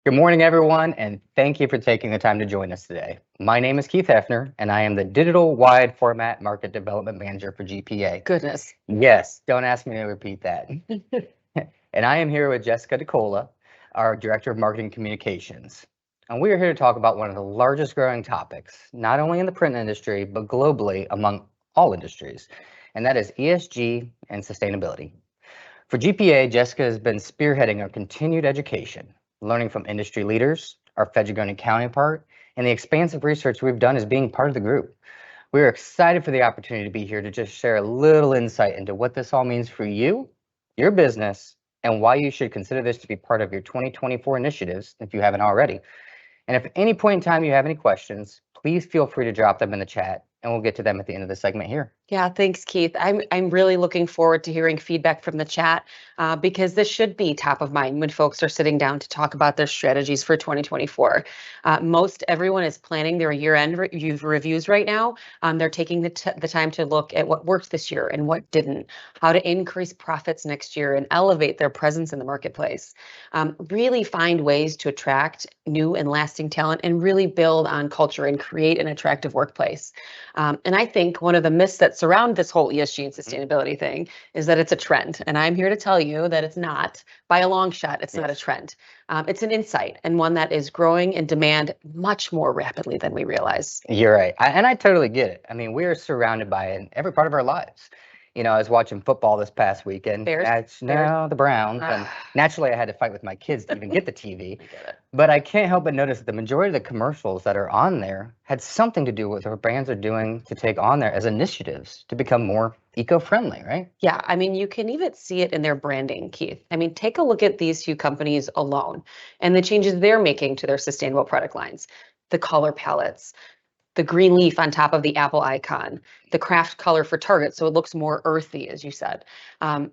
Good morning, everyone, and thank you for taking the time to join us today. My name is Keith Hefner, and I am the Digital Wide Format Market Development Manager for GPA. Goodness. Yes, don't ask me to repeat that. And I am here with Jessica DeCola, our Director of Marketing Communications. And we are here to talk about one of the largest growing topics, not only in the print industry, but globally among all industries, and that is ESG and sustainability. For GPA, Jessica has been spearheading our continued education, learning from industry leaders, our Fedrigoni counterpart, and the expansive research we've done as being part of the group. We are excited for the opportunity to be here to just share a little insight into what this all means for you, your business, and why you should consider this to be part of your 2024 initiatives if you haven't already. And if at any point in time you have any questions, please feel free to drop them in the chat, and we'll get to them at the end of the segment here. Yeah, thanks, Keith. I'm really looking forward to hearing feedback from the chat because this should be top of mind when folks are sitting down to talk about their strategies for 2024. Most everyone is planning their year-end reviews right now. They're taking the time to look at what worked this year and what didn't, how to increase profits next year and elevate their presence in the marketplace. Really find ways to attract new and lasting talent and really build on culture and create an attractive workplace. And I think one of the myths that surround this whole ESG and sustainability thing is that it's a trend. And I'm here to tell you that it's not. By a long shot, it's not a trend. It's an insight and one that is growing in demand much more rapidly than we realize. You're right. And I totally get it. I mean, we're surrounded by it in every part of our lives. You know, I was watching football this past weekend. No, the Browns. And naturally, I had to fight with my kids to even get the TV. But I can't help but notice that the majority of the commercials that are on there had something to do with what brands are doing to take on there as initiatives to become more eco-friendly, right? Yeah, I mean, you can even see it in their branding, Keith. I mean, take a look at these few companies alone and the changes they're making to their sustainable product lines, the color palettes, the green leaf on top of the Apple icon, the craft color for Target, so it looks more earthy, as you said.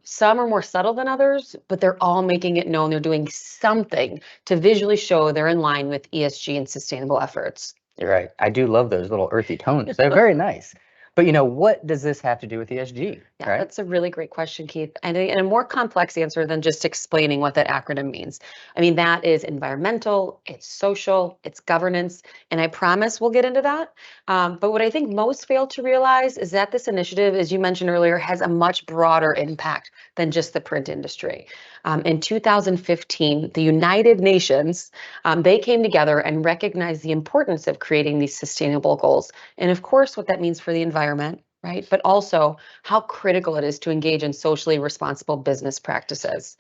Some are more subtle than others, but they're all making it known they're doing something to visually show they're in line with ESG and sustainable efforts. You're right. I do love those little earthy tones. They're very nice. But you know, what does this have to do with ESG? Yeah, right? That's a really great question, Keith, and a more complex answer than just explaining what that acronym means. I mean, that is environmental, it's social, it's governance, and I promise we'll get into that. But what I think most fail to realize is that this initiative, as you mentioned earlier, has a much broader impact than just the print industry. In 2015, the United Nations, they came together and recognized the importance of creating these sustainable goals. And of course, what that means for the environment, right? But also how critical it is to engage in socially responsible business practices.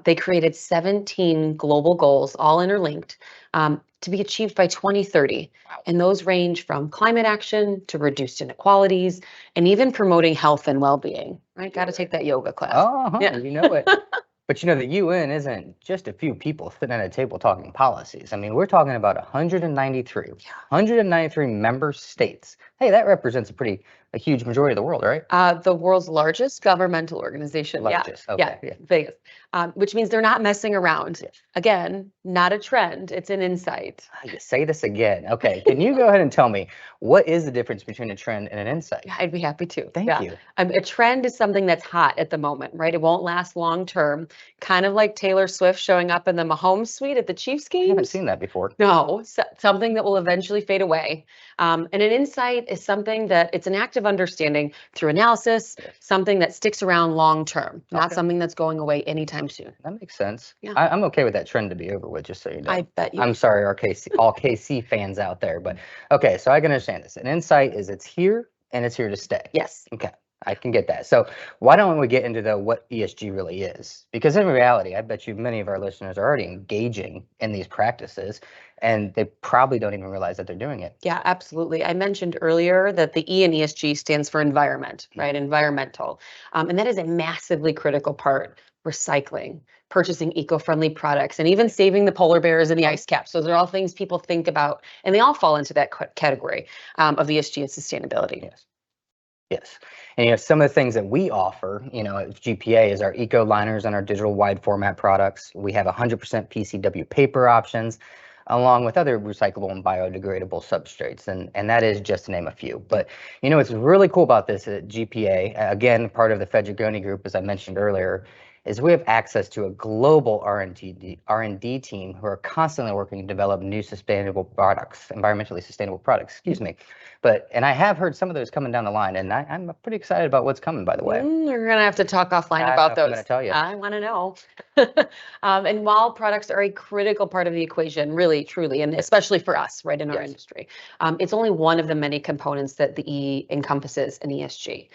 They created 17 global goals, all interlinked, to be achieved by 2030. Wow. And those range from climate action to reduced inequalities and even promoting health and well-being, right? Got to take that yoga class. Yeah. You know it. But you know, the UN isn't just a few people sitting at a table talking policies. I mean, we're talking about 193 member states. Hey, that represents a huge majority of the world, right? The world's largest governmental organization. Largest, okay. Yeah, biggest. Which means they're not messing around. Yes. Again, not a trend, it's an insight. You say this again. Okay, can you go ahead and tell me what is the difference between a trend and an insight? I'd be happy to. Thank you. A trend is something that's hot at the moment, right? It won't last long term. Kind of like Taylor Swift showing up in the Mahomes suite at the Chiefs game. I haven't seen that before. No, something that will eventually fade away. And an insight is something that it's an active understanding through analysis, something that sticks around long term, not something that's going away anytime soon. That makes sense. Yeah. I'm okay with that trend to be over with, just so you know. I bet you. I'm sorry, all KC fans out there, but okay, so I can understand this. An insight is it's here and it's here to stay. Yes. Okay, I can get that. So why don't we get into what ESG really is? Because in reality, I bet you many of our listeners are already engaging in these practices and they probably don't even realize that they're doing it. Yeah, absolutely. I mentioned earlier that the E in ESG stands for environment, right? Environmental. And that is a massively critical part. Recycling, purchasing eco-friendly products, and even saving the polar bears and the ice caps. Those are all things people think about, and they all fall into that category of ESG and sustainability. Yes. Yes. And you know, some of the things that we offer, you know, at GPA is our eco liners and our digital wide format products. We have 100% PCW paper options, along with other recyclable and biodegradable substrates. And that is just to name a few. But, you know, what's really cool about this at GPA, again, part of the Fedrigoni Group, as I mentioned earlier, is we have access to a global R&D team who are constantly working to develop new sustainable products, environmentally sustainable products, excuse me. And I have heard some of those coming down the line, and I'm pretty excited about what's coming, by the way. We're going to have to talk offline about those. I'm going to tell you. I want to know. And while products are a critical part of the equation, really, truly, and especially for us, right, in our industry, it's only one of the many components that the E encompasses in ESG.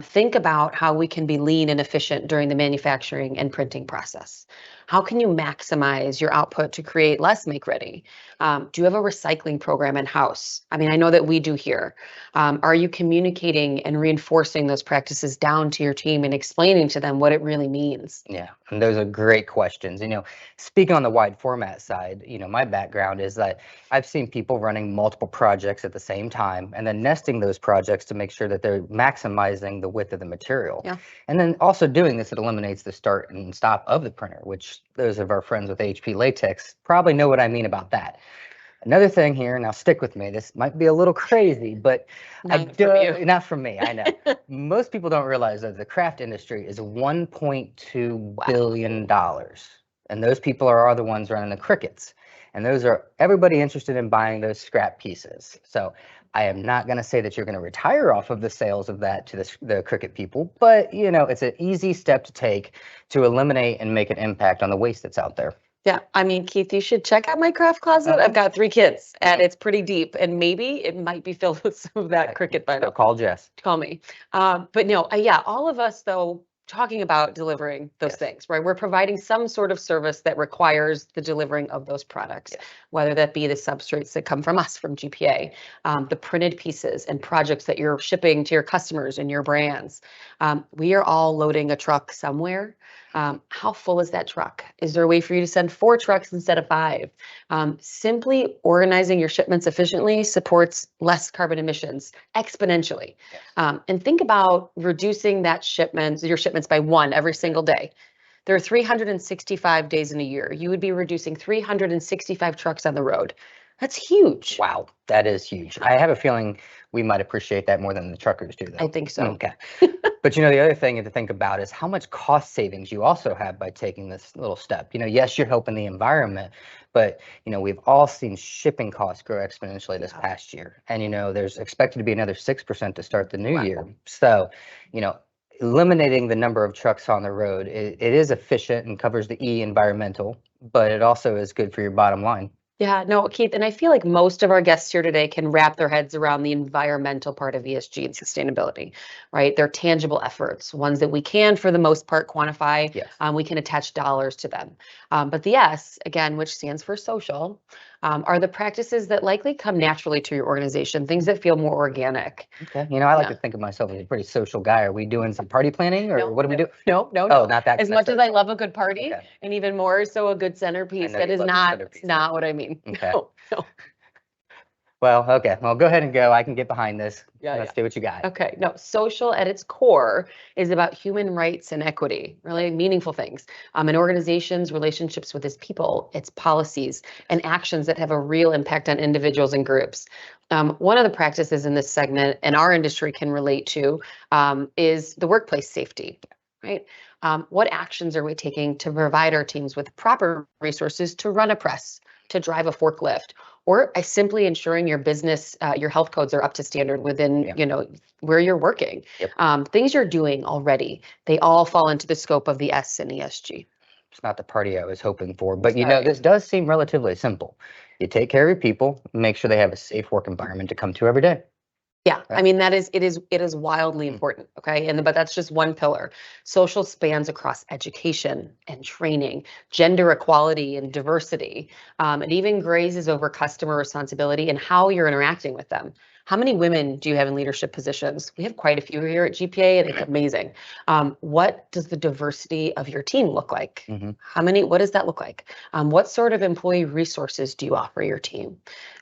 Think about how we can be lean and efficient during the manufacturing and printing process. How can you maximize your output to create less make ready? Do you have a recycling program in-house? I mean, I know that we do here. Are you communicating and reinforcing those practices down to your team and explaining to them what it really means? Yeah, and those are great questions. Speaking on the wide format side, my background is that I've seen people running multiple projects at the same time and then nesting those projects to make sure that they're maximizing the width of the material. Yeah. And then also doing this, it eliminates the start and stop of the printer, which those of our friends with HP latex probably know what I mean about that. Another thing here, now stick with me, this might be a little crazy, but not from me, I know. Most people don't realize that the craft industry is $1.2 billion. And those people are the ones running the Crickets. And those are everybody interested in buying those scrap pieces. So I am not going to say that you're going to retire off of the sales of that to the Cricket people, but it's an easy step to take to eliminate and make an impact on the waste that's out there. Yeah, I mean, Keith, you should check out my craft closet. I've got 3 kids, and it's pretty deep, and maybe it might be filled with some of that Cricket vinyl. So call Jess. Call me. But no, yeah, all of us, though, talking about delivering those things, right? We're providing some sort of service that requires the delivering of those products, whether that be the substrates that come from us, from GPA, the printed pieces and projects that you're shipping to your customers and your brands. We are all loading a truck somewhere. How full is that truck? Is there a way for you to send 4 trucks instead of 5? Simply organizing your shipments efficiently supports less carbon emissions exponentially. And think about reducing your shipments by 1 every single day. There are 365 days in a year. You would be reducing 365 trucks on the road. That's huge. Wow, that is huge. I have a feeling we might appreciate that more than the truckers do, though. I think so. Okay. But the other thing to think about is how much cost savings you also have by taking this little step. Yes, you're helping the environment, but we've all seen shipping costs grow exponentially this past year. And there's expected to be another 6% to start the new year. So, eliminating the number of trucks on the road, it is efficient and covers the E environmental, but it also is good for your bottom line. Yeah, no, Keith, and I feel like most of our guests here today can wrap their heads around the environmental part of ESG and sustainability, right? They're tangible efforts, ones that we can, for the most part, quantify. Yes. We can attach dollars to them. But the S, again, which stands for social, are the practices that likely come naturally to your organization, things that feel more organic. Okay. I like to think of myself as a pretty social guy. Are we doing some party planning, or what do we do? No. Oh, not that. As much as I love a good party, and even more so a good centerpiece, that is not what I mean. Okay. No. Well, okay. Well, go ahead and go. I can get behind this. Yeah, Let's do what you got. Okay. No, social at its core is about human rights and equity, really meaningful things. In organizations, relationships with its people, its policies, and actions that have a real impact on individuals and groups. One of the practices in this segment and our industry can relate to is the workplace safety, right? What actions are we taking to provide our teams with proper resources to run a press, to drive a forklift, or simply ensuring your business, your health codes are up to standard within, where you're working. Things you're doing already, they all fall into the scope of the S in ESG. It's not the party I was hoping for, but this does seem relatively simple. You take care of your people, make sure they have a safe work environment to come to every day. Yeah, I mean, it is wildly important, okay? But that's just one pillar. Social spans across education and training, gender equality and diversity. It even grazes over customer responsibility and how you're interacting with them. How many women do you have in leadership positions? We have quite a few here at GPA, and it's amazing. What does the diversity of your team look like? What does that look like? What sort of employee resources do you offer your team?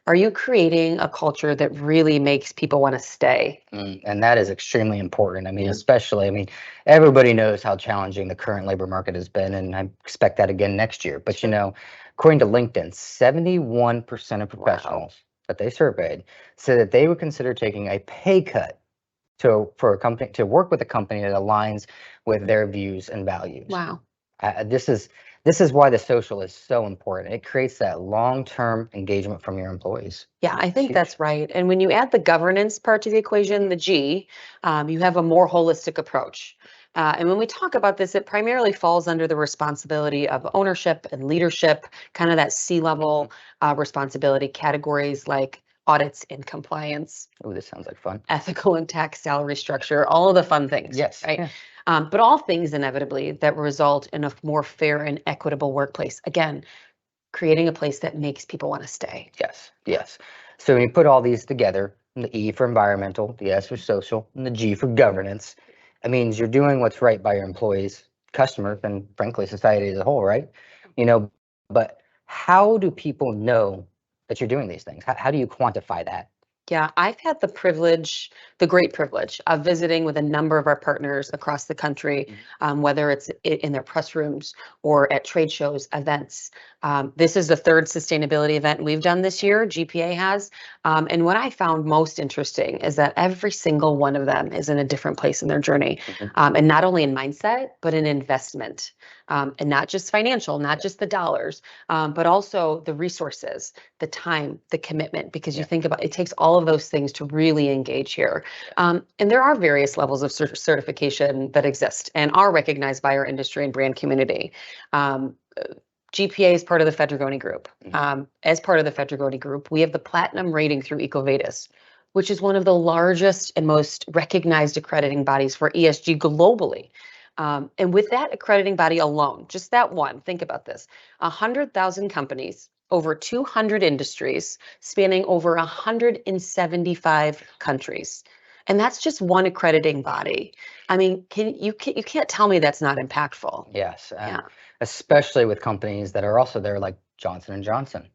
Are you creating a culture that really makes people want to stay? And that is extremely important. Especially, everybody knows how challenging the current labor market has been, and I expect that again next year. But, according to LinkedIn, 71% of professionals that they surveyed said that they would consider taking a pay cut for a company to work with a company that aligns with their views and values. Wow. This is why the social is so important. It creates that long-term engagement from your employees. Yeah, I think huge. that's right. And when you add the governance part to the equation, the G, you have a more holistic approach. And when we talk about this, it primarily falls under the responsibility of ownership and leadership, kind of that C-level responsibility categories like audits and compliance, Oh, this sounds like fun. ethical and tax salary structure, all of the fun things. Yes. Right. Yeah. But all things inevitably that result in a more fair and equitable workplace. Again, creating a place that makes people want to stay. Yes. Yes. So when you put all these together, the E for environmental, the S for social, and the G for governance, it means you're doing what's right by your employees, customers, and frankly, society as a whole, right? But how do people know that you're doing these things? How do you quantify that? Yeah, I've had the great privilege of visiting with a number of our partners across the country, whether it's in their press rooms or at trade shows, events. This is the third sustainability event we've done this year, GPA has. And what I found most interesting is that every single one of them is in a different place in their journey. And not only in mindset, but in investment. And not just financial, not just the dollars, but also the resources, the time, the commitment, because you think about it takes all of those things to really engage here. And there are various levels of certification that exist and are recognized by our industry and brand community. GPA is part of the Fedrigoni Group. As part of the Fedrigoni Group, we have the platinum rating through EcoVadis, which is one of the largest and most recognized accrediting bodies for ESG globally. And with that accrediting body alone, just that one, think about this, 100,000 companies, over 200 industries, spanning over 175 countries. And that's just one accrediting body. I mean, you can't tell me that's not impactful. Yes, especially with companies that are also there, like Johnson & Johnson,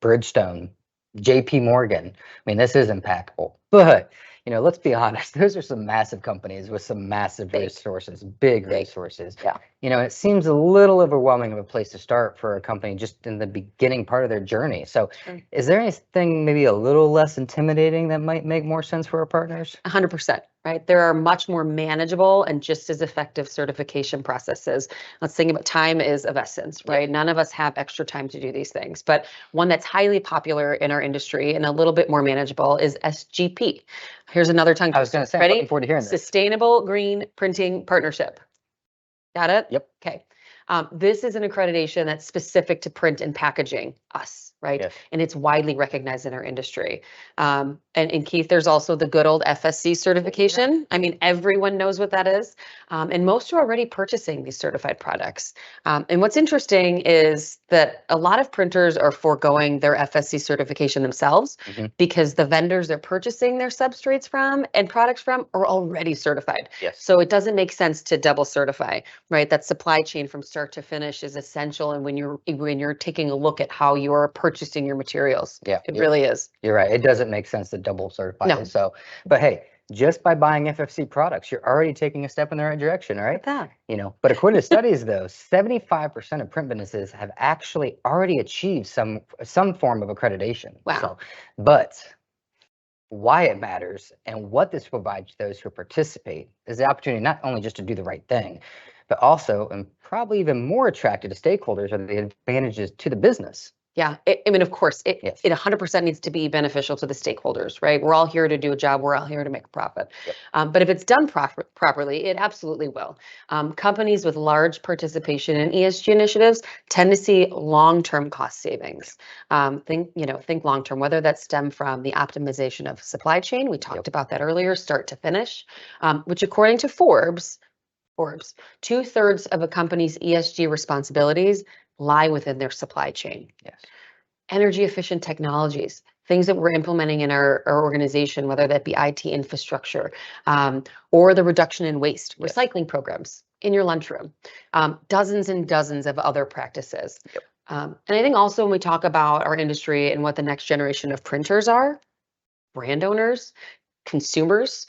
Bridgestone, JP Morgan. I mean, this is impactful, but let's be honest, those are some massive companies with some massive resources, big resources. Yeah. It seems a little overwhelming of a place to start for a company just in the beginning part of their journey. So is there anything maybe a little less intimidating that might make more sense for our partners? 100%, right? There are much more manageable and just as effective certification processes. Let's think about time is of essence, right? None of us have extra time to do these things, but one that's highly popular in our industry and a little bit more manageable is SGP. Here's another tongue twister. I was going to say, ready? I'm looking forward to hearing this. Sustainable Green Printing Partnership. Got it? Yep. Okay. This is an accreditation that's specific to print and packaging, us, right? Yes. And it's widely recognized in our industry. And Keith, there's also the good old FSC certification. I mean, everyone knows what that is. And most are already purchasing these certified products. And what's interesting is that a lot of printers are foregoing their FSC certification themselves because the vendors they're purchasing their substrates from and products from are already certified. Yes. So it doesn't make sense to double certify, right? That supply chain from start to finish is essential. And when you're taking a look at how you're purchasing your materials, it really is. You're right. It doesn't make sense to double certify. No. So, but hey, just by buying FFC products, you're already taking a step in the right direction, right? That. But according to studies, though, 75% of print businesses have actually already achieved some form of accreditation. Wow. So, but why it matters and what this provides to those who participate is the opportunity not only just to do the right thing, but also, and probably even more attractive to stakeholders, are the advantages to the business. Yeah, I mean, of course, it 100% needs to be beneficial to the stakeholders, right? We're all here to do a job. We're all here to make a profit. But if it's done properly, it absolutely will. Companies with large participation in ESG initiatives tend to see long-term cost savings. Think long-term, whether that stem from the optimization of supply chain. We talked about that earlier, start to finish, which according to Forbes, 2/3 of a company's ESG responsibilities lie within their supply chain. Yes. Energy efficient technologies, things that we're implementing in our organization, whether that be IT infrastructure or the reduction in waste, recycling programs in your lunchroom, dozens and dozens of other practices. And I think also when we talk about our industry and what the next generation of printers are, brand owners, consumers,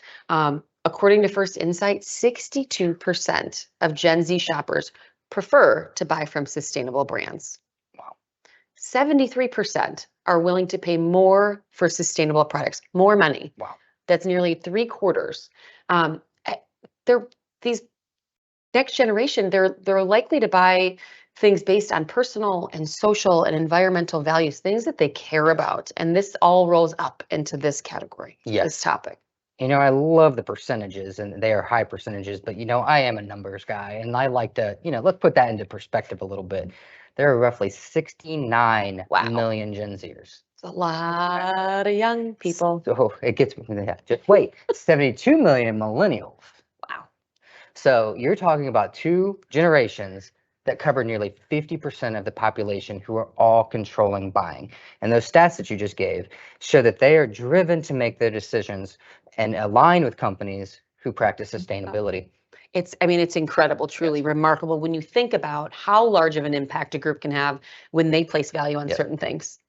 according to First Insight, 62% of Gen Z shoppers prefer to buy from sustainable brands. Wow. 73% are willing to pay more for sustainable products, more money. Wow. That's nearly 3/4. They're these next generation, they're likely to buy things based on personal and social and environmental values, things that they care about. And this all rolls up into this category, this Yes. topic. I love the percentages, and they are high percentages, but I am a numbers guy, and I like to, let's put that into perspective a little bit. There are roughly 69 Wow. million Gen Zers. It's a lot of young people. So it gets, just wait, 72 million millennials. Wow. So you're talking about two generations that cover nearly 50% of the population who are all controlling buying. And those stats that you just gave show that they are driven to make their decisions and align with companies who practice sustainability. It's incredible, truly remarkable when you think about how large of an impact a group can have when they place value on certain things.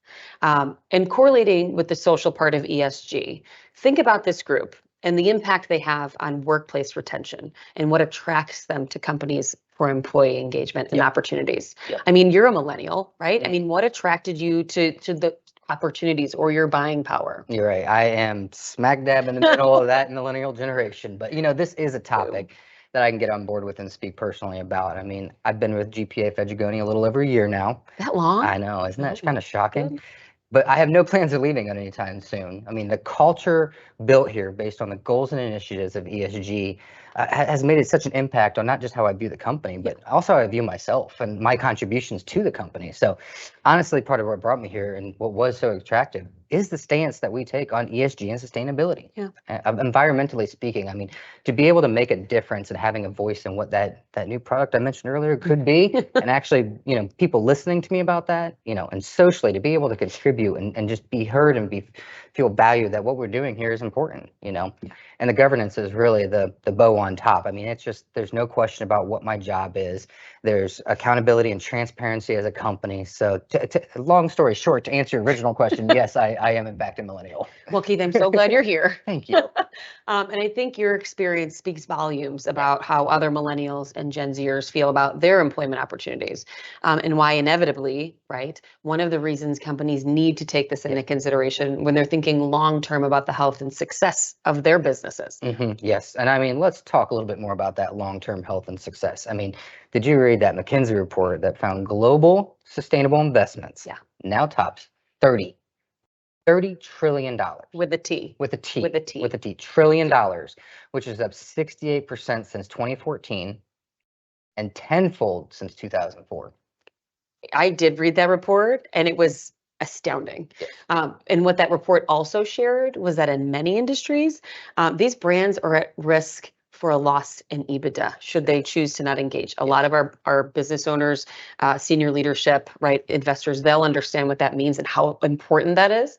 And correlating with the social part of ESG, think about this group and the impact they have on workplace retention and what attracts them to companies for employee engagement and opportunities. You're a millennial, right? What attracted you to the opportunities or your buying power? You're right. I am smack dab in the middle of that millennial generation. But this is a topic that I can get on board with and speak personally about. I've been with GPA Fedrigoni a little over a year now. That long? I know, isn't that kind of shocking? But I have no plans of leaving anytime soon. The culture built here based on the goals and initiatives of ESG has made it such an impact on not just how I view the company, but also how I view myself and my contributions to the company. So honestly, part of what brought me here and what was so attractive is the stance that we take on ESG and sustainability. Environmentally speaking, to be able to make a difference and having a voice in what that new product I mentioned earlier could be, and actually, people listening to me about that, and socially to be able to contribute and just be heard and feel valued that what we're doing here is important, and the governance is really the bow on top. It's just, there's no question about what my job is. There's accountability and transparency as a company. So long story short, to answer your original question, yes, I am in fact a millennial. Well, Keith, I'm so glad you're here. Thank you. And I think your experience speaks volumes about how other millennials and Gen Zers feel about their employment opportunities, and why inevitably, right, one of the reasons companies need to take this into consideration when they're thinking long-term about the health and success of their businesses. Yes. And let's talk a little bit more about that long-term health and success. Did you read that McKinsey report that found global sustainable investments now tops $30 trillion. With a T. With a T. With a T. With a T. Trillion dollars, which is up 68% since 2014 and tenfold since 2004. I did read that report, and it was astounding. And what that report also shared was that in many industries, these brands are at risk for a loss in EBITDA should they choose to not engage. A lot of our business owners, senior leadership, right, investors, they'll understand what that means and how important that is.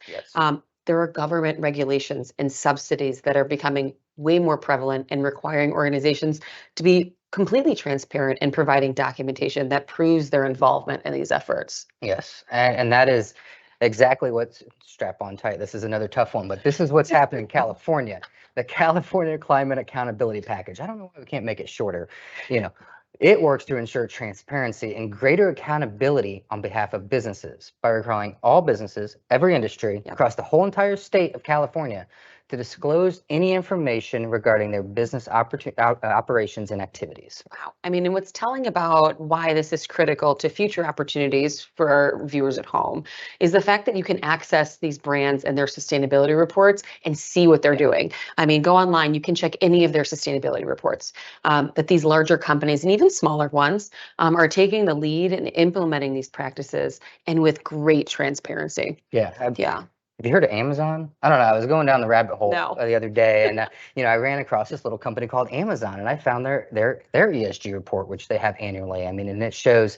There are government regulations and subsidies that are becoming way more prevalent and requiring organizations to be completely transparent in providing documentation that proves their involvement in these efforts. Yes, and that is exactly what's, strap on tight. This is another tough one, but this is what's happening in California. The California Climate Accountability Package. I don't know why we can't make it shorter. It works to ensure transparency and greater accountability on behalf of businesses by requiring all businesses, every industry across the whole entire state of California to disclose any information regarding their business operations and activities. Wow. And what's telling about why this is critical to future opportunities for our viewers at home is the fact that you can access these brands and their sustainability reports and see what they're doing. Go online, you can check any of their sustainability reports, that these larger companies and even smaller ones are taking the lead and implementing these practices, and with great transparency. Have you heard of Amazon? I don't know. I was going down the rabbit hole the other day, and I ran across this little company called Amazon, and I found their ESG report, which they have annually. And it shows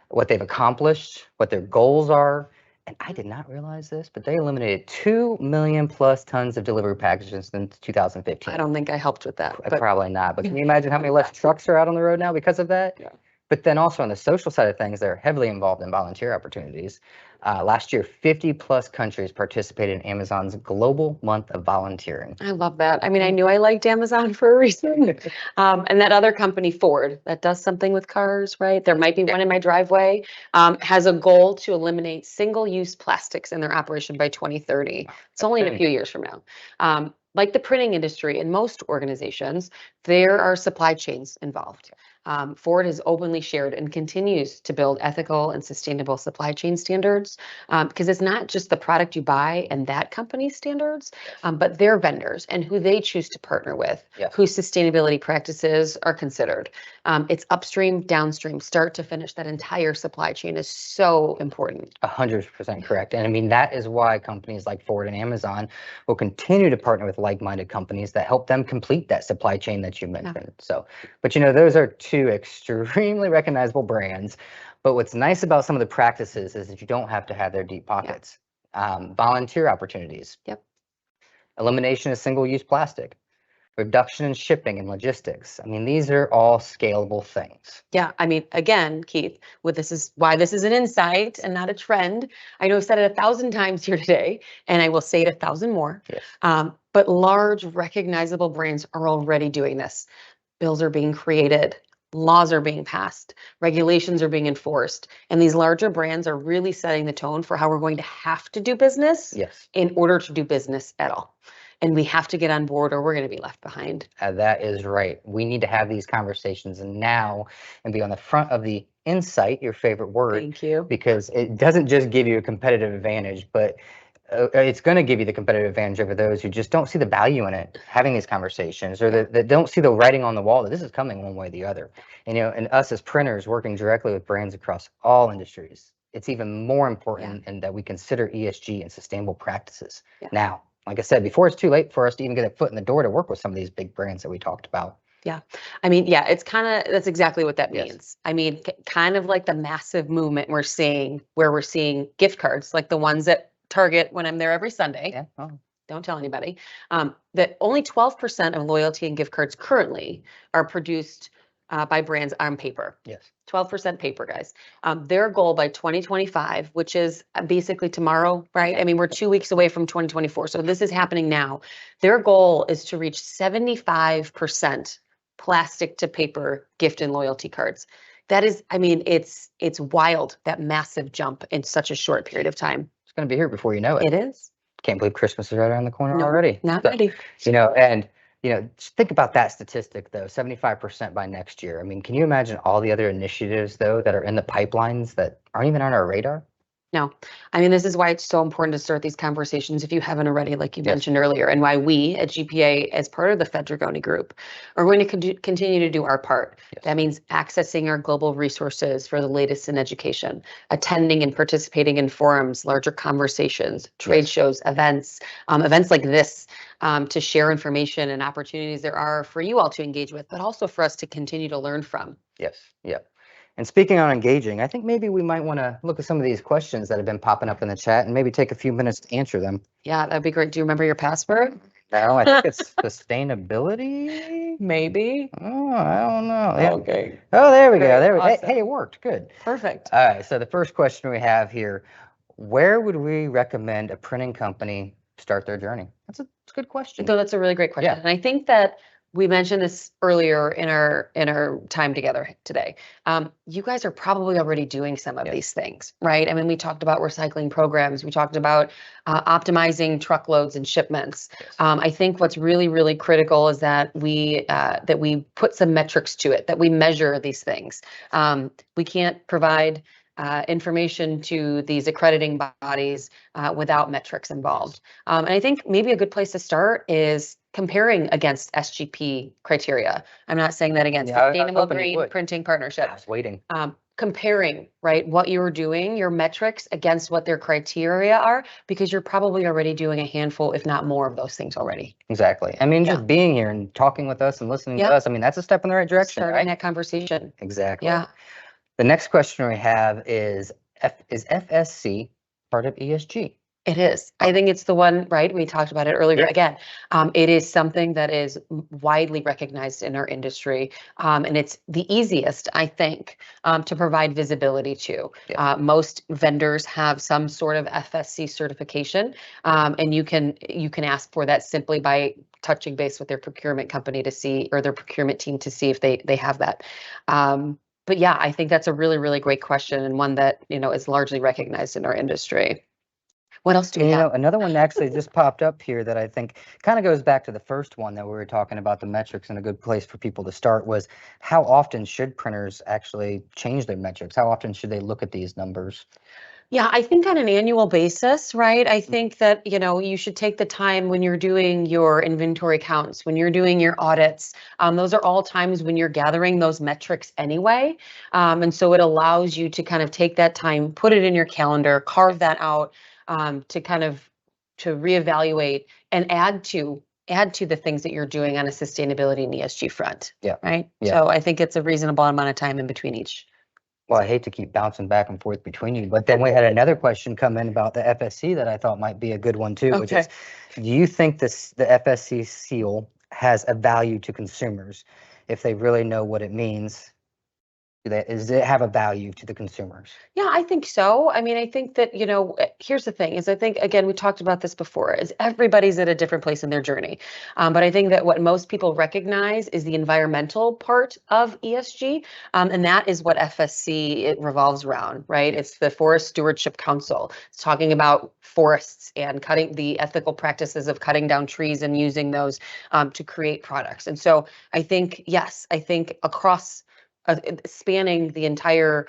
what they've accomplished, what their goals are. And I did not realize this, but they eliminated 2 million plus tons of delivery packages since 2015. I don't think I helped with that. Probably not. But can you imagine how many less trucks are out on the road now because of that? But then also on the social side of things, they're heavily involved in volunteer opportunities. Last year, 50 plus countries participated in Amazon's Global Month of Volunteering. I love that. I knew I liked Amazon for a reason. And that other company, Ford, that does something with cars, right? There might be one in my driveway, has a goal to eliminate single-use plastics in their operation by 2030. It's only in a few years from now. like the printing industry in most organizations, there are supply chains involved. Ford has openly shared and continues to build ethical and sustainable supply chain standards, because it's not just the product you buy and that company's standards, but their vendors and who they choose to partner with, Yes. whose sustainability practices are considered. It's upstream, downstream, start to finish. That entire supply chain is so important. 100% correct. And I mean, that is why companies like Ford and Amazon will continue to partner with like-minded companies that help them complete that supply chain that you mentioned. So, but those are two extremely recognizable brands. But what's nice about some of the practices is that you don't have to have their deep pockets. Volunteer opportunities. Yep. Elimination of single-use plastic. Reduction in shipping and logistics. I mean, these are all scalable things. Yeah, I mean, again, Keith, this is why this is an insight and not a trend. I know I've said it 1,000 times here today, and I will say it 1,000 more. Yes. But large, recognizable brands are already doing this. Bills are being created, laws are being passed, regulations are being enforced, and these larger brands are really setting the tone for how we're going to have to do business Yes. in order to do business at all. And we have to get on board or we're going to be left behind. That is right. We need to have these conversations now and be on the front of the insight, your favorite word. Thank you. Because it doesn't just give you a competitive advantage, but it's going to give you the competitive advantage over those who just don't see the value in it, having these conversations, or that don't see the writing on the wall that this is coming one way or the other. And us as printers working directly with brands across all industries, it's even more important and that we consider ESG and sustainable practices now. Like I said, before it's too late for us to even get a foot in the door to work with some of these big brands that we talked about. Yeah. I mean, yeah, it's that's exactly what that means. Yes. I mean, kind of like the massive movement we're seeing where we're seeing gift cards, like the ones at Target when I'm there every Sunday. Yeah. Oh. Don't tell anybody. That only 12% of loyalty and gift cards currently are produced by brands on paper. Yes. 12% paper, guys. Their goal by 2025, which is basically tomorrow, right? I mean, we're 2 weeks away from 2024. So this is happening now. Their goal is to reach 75% plastic to paper gift and loyalty cards. That is, I mean, it's wild, that massive jump in such a short period of time. It's going to be here before you know it. It is. Can't believe Christmas is right around the corner already. Not ready. Just think about that statistic though, 75% by next year. I mean, can you imagine all the other initiatives though that are in the pipelines that aren't even on our radar? No, I mean, this is why it's so important to start these conversations if you haven't already, like you mentioned earlier, and why we at GPA, as part of the Fedrigoni Group, are going to continue to do our part. Yes. That means accessing our global resources for the latest in education, attending and participating in forums, larger conversations, trade shows, events like this, to share information and opportunities there are for you all to engage with, but also for us to continue to learn from. Yes. Yep. And speaking on engaging, I think maybe we might want to look at some of these questions that have been popping up in the chat and maybe take a few minutes to answer them. Yeah, that'd be great. Do you remember your password? No, I think it's sustainability. Maybe. Oh, I don't know. Yeah. Okay. Oh, there we go. Great. There we Awesome. Hey, it worked. Good. Perfect. All right. So the first question we have here, where would we recommend a printing company start their journey? That's a good question. No, that's a really great question. Yeah. And I think that we mentioned this earlier in our time together today. You guys are probably already doing some of these things, right? I mean, we talked about recycling programs. We talked about optimizing truckloads and shipments. I think what's really, really critical is that we put some metrics to it, that we measure these things. We can't provide information to these accrediting bodies without metrics involved. And I think maybe a good place to start is comparing against SGP criteria. I'm not saying that against Sustainable Green Printing Partnership. I was waiting. Comparing, right, what you're doing, your metrics against what their criteria are, because you're probably already doing a handful, if not more, of those things already. Exactly. I mean, just being here and talking with us and listening to us, I mean, that's a step in the right direction. Starting that conversation. Exactly. Yeah. The next question we have is FSC part of ESG? It is. I think it's the one, right? We talked about it earlier. Again, it is something that is widely recognized in our industry. And it's the easiest, I think, to provide visibility to. Most vendors have some sort of FSC certification, and you can ask for that simply by touching base with their procurement company to see, or their procurement team to see if they have that. But yeah, I think that's a really, really great question, and one that, is largely recognized in our industry. What else do we And, have? another one that actually just popped up here that I think kind of goes back to the first one that we were talking about, the metrics, and a good place for people to start was how often should printers actually change their metrics? How often should they look at these numbers? Yeah, I think on an annual basis, right? I think that, you should take the time when you're doing your inventory counts, when you're doing your audits. Those are all times when you're gathering those metrics anyway. And so it allows you to kind of take that time, put it in your calendar, carve that out, to kind of to reevaluate and add to the things that you're doing on a sustainability and ESG front. Yeah. Right. Yeah. So I think it's a reasonable amount of time in between each. Well, I hate to keep bouncing back and forth between you, but then we had another question come in about the FSC that I thought might be a good one too, which is, do you think the FSC seal has a value to consumers if they really know what it means? Does it have a value to the consumers? Yeah, I think so. I mean, I think that, here's the thing is I think, again, we talked about this before, is everybody's at a different place in their journey. But I think that what most people recognize is the environmental part of ESG. And that is what FSC it revolves around, right? It's the Forest Stewardship Council. It's talking about forests and cutting the ethical practices of cutting down trees and using those to create products. And so I think, yes, I think across spanning the entire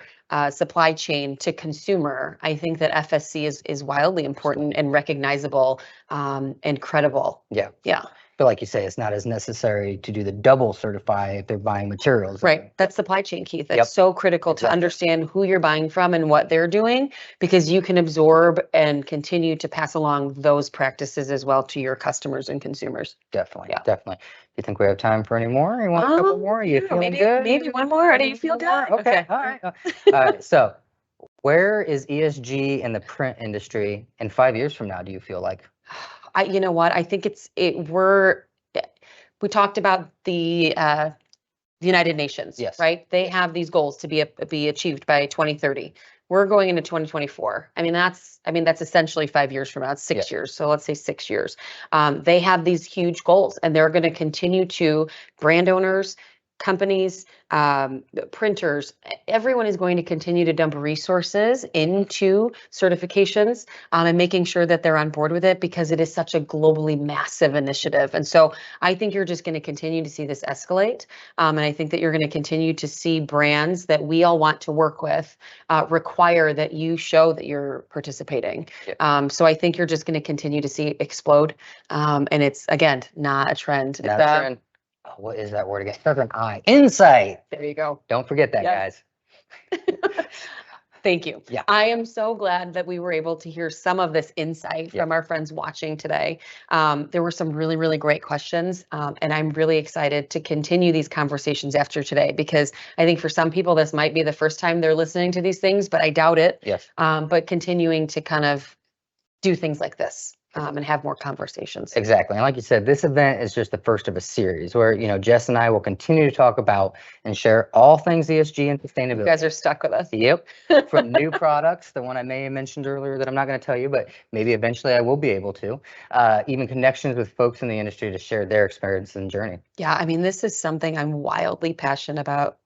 supply chain to consumer, I think that FSC is wildly important and recognizable and credible. Yeah. Yeah. But like you say, it's not as necessary to do the double certify if they're buying materials. Right. That's supply chain, Keith. It's Yep. so critical to understand who you're buying from and what they're doing, because you can absorb and continue to pass along those practices as well to your customers and consumers. Definitely. Yeah. Definitely. Do you think we have time for any more? You want a couple more? Are you feeling good? Maybe one more. Do you feel good? Okay. All right. All right. So where is ESG in the print industry in 5 years from now, do you feel like? You know what? I think we talked about the United Nations, Yes. right? They have these goals to be achieved by 2030. We're going into 2024. I mean, that's essentially 5 years from now. It's 6 years. So let's say 6 years. They have these huge goals, and they're going to continue to brand owners, companies, printers, everyone is going to continue to dump resources into certifications and making sure that they're on board with it, because it is such a globally massive initiative. And so I think you're just going to continue to see this escalate. And I think that you're going to continue to see brands that we all want to work with require that you show that you're participating. So I think you're just going to continue to see explode. And it's, again, not a trend. Not a trend. Oh, what is that word again? Starts with an I. Insight. There you go. Don't forget that, guys. Thank you. Yeah. I am so glad that we were able to hear some of this insight from our friends watching today. There were some really, really great questions, and I'm really excited to continue these conversations after today, because I think for some people this might be the first time they're listening to these things, but I doubt it. Yes. But continuing to kind of do things like this. And have more conversations. Exactly. And like you said, this event is just the first of a series where, Jess and I will continue to talk about and share all things ESG and sustainability. You guys are stuck with us. Yep. From new products, the one I may have mentioned earlier that I'm not going to tell you, but maybe eventually I will be able to, even connections with folks in the industry to share their experience and journey. Yeah, I mean, this is something I'm wildly passionate about,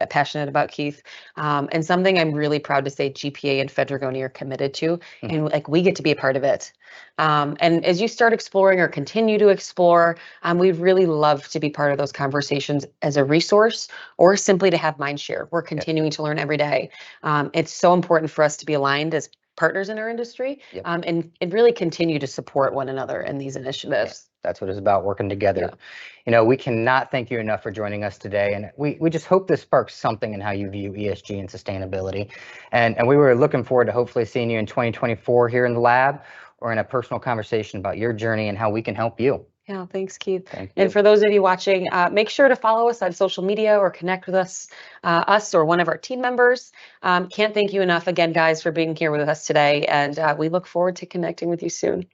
Keith, and something I'm really proud to say GPA and Fedrigoni are committed to, and like we get to be a part of it. And as you start exploring or continue to explore, we'd really love to be part of those conversations as a resource or simply to have mind share. We're continuing to learn every day. It's so important for us to be aligned as partners in our industry, and really continue to support one another in these initiatives. That's what it's about, working together. Yeah. We cannot thank you enough for joining us today. And we just hope this sparks something in how you view ESG and sustainability. And we were looking forward to hopefully seeing you in 2024 here in the lab or in a personal conversation about your journey and how we can help you. Yeah, thanks, Keith. Thank you. And for those of you watching, make sure to follow us on social media or connect with us or one of our team members. Can't thank you enough again, guys, for being here with us today. And we look forward to connecting with you soon.